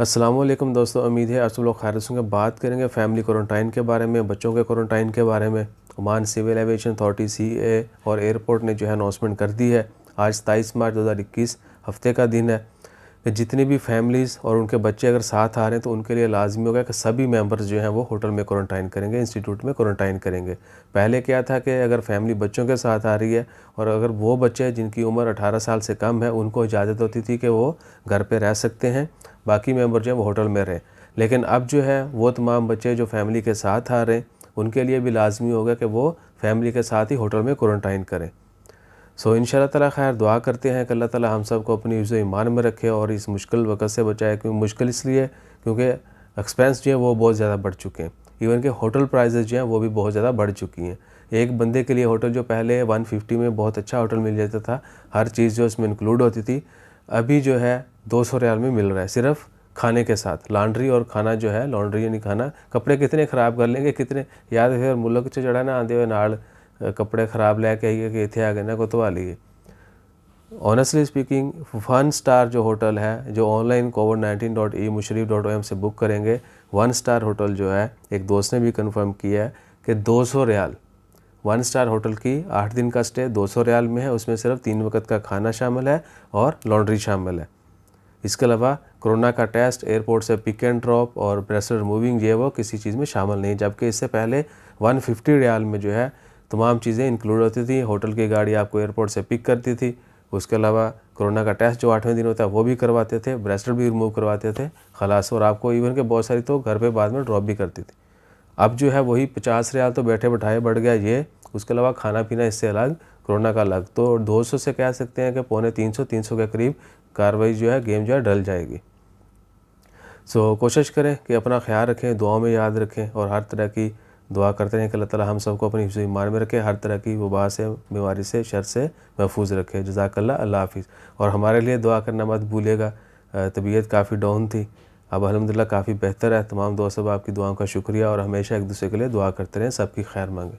अस्सलामुअलैकुम दोस्तों, उम्मीद है आप सब लोग खैरियत से होंगे। बात करेंगे फैमिली क्वारंटाइन के बारे में, बच्चों के क्वारंटाइन के बारे में। Oman civil aviation authority CA और एयरपोर्ट ने जो है अनाउंसमेंट कर दी है। आज 27 मार्च 2021 हफ्ते का दिन है कि जितनी भी फैमिलीज़ और उनके बच्चे अगर साथ आ रहे हैं तो उनके लिए लाजमी होगा कि सभी मेंबर्स जो हैं वो होटल में क्वारंटाइन करेंगे, इंस्टीट्यूट में क्वारंटाइन करेंगे। पहले क्या था कि अगर फैमिली बच्चों के साथ आ रही है और अगर वो बच्चे जिनकी उम्र 18 साल से कम है उनको इजाज़त होती थी कि वो घर पे रह सकते हैं, बाकी मेंबर जो है वो होटल में रहें। लेकिन अब जो है वो तमाम बच्चे जो फैमिली के साथ आ रहे हैं उनके लिए भी लाजमी होगा कि वो फैमिली के साथ ही होटल में क्वारंटाइन करें। इंशाअल्लाह ताला खैर दुआ करते हैं कि अल्लाह ताला हम सब को अपनी हिफ्ज़ ईमान में रखे और इस मुश्किल वक़्त से बचाए। क्योंकि मुश्किल इसलिए क्योंकि एक्सपेंस जो है वो बहुत ज़्यादा बढ़ चुके हैं। इवन के होटल प्राइजेज़ जो हैं वो भी बहुत ज़्यादा बढ़ चुकी हैं। एक बंदे के लिए होटल जो पहले 150 में बहुत अच्छा होटल मिल जाता था, हर चीज़ जो उसमें इंक्लूड होती थी, अभी जो है 200 रियाल में मिल रहा है सिर्फ खाने के साथ। लॉन्ड्री और खाना जो है, लॉन्ड्री यानी खाना, कपड़े कितने ख़राब कर लेंगे, कितने याद फिर मुल्क च चढ़ा ना आते हुए नाल कपड़े ख़राब लैके आइए कि इतने आ गए ना को धवा लीए। ऑनेस्टली स्पीकिंग 1 स्टार जो होटल है जो ऑनलाइन covid19.e-musharif.om से बुक करेंगे, 1 स्टार होटल जो है, एक दोस्त ने भी कंफर्म किया है कि 200 रियाल 1 स्टार होटल की 8 दिन का स्टे 200 रियाल में है। उसमें सिर्फ 3 वक्त का खाना शामिल है और लॉन्ड्री शामिल है। इसके अलावा कोरोना का टेस्ट, एयरपोर्ट से पिक एंड ड्रॉप और ब्रेस्ट रिमूविंग ये वो किसी चीज़ में शामिल नहीं। जबकि इससे पहले 150 रियाल में जो है तमाम चीज़ें इंक्लूड होती थी। होटल की गाड़ी आपको एयरपोर्ट से पिक करती थी, उसके अलावा कोरोना का टेस्ट जो 8वें दिन होता है वो भी करवाते थे, ब्रेस्ट भी रिमूव करवाते थे खलास, और आपको इवन के बहुत सारी तो घर पे बाद में ड्रॉप भी करती थी। अब जो है वही 50 रियाल तो बैठे बैठाए बढ़ गया ये, उसके अलावा खाना पीना इससे अलग, कोरोना का अलग। तो 200 से कह सकते हैं कि पौने 300 के करीब कार्रवाई जो है, गेम जो है डल जाएगी। कोशिश करें कि अपना ख्याल रखें, दुआओं में याद रखें और हर तरह की दुआ करते हैं कि अल्लाह ताला हम सबको अपनी हिफ्ज़ ईमान में रखे, हर तरह की वबा से, बीमारी से, शर से महफूज रखे। जज़ाकल्लाह, अल्लाह हाफ़िज़। और हमारे लिए दुआ करना मत भूलिएगा। तबीयत काफ़ी डाउन थी, अब अल्हम्दुलिल्लाह काफ़ी बेहतर है। तमाम दोस्त अब आपकी दुआओं का शुक्रिया और हमेशा एक दूसरे के लिए दुआ करते रहें, सबकी खैर मांगें।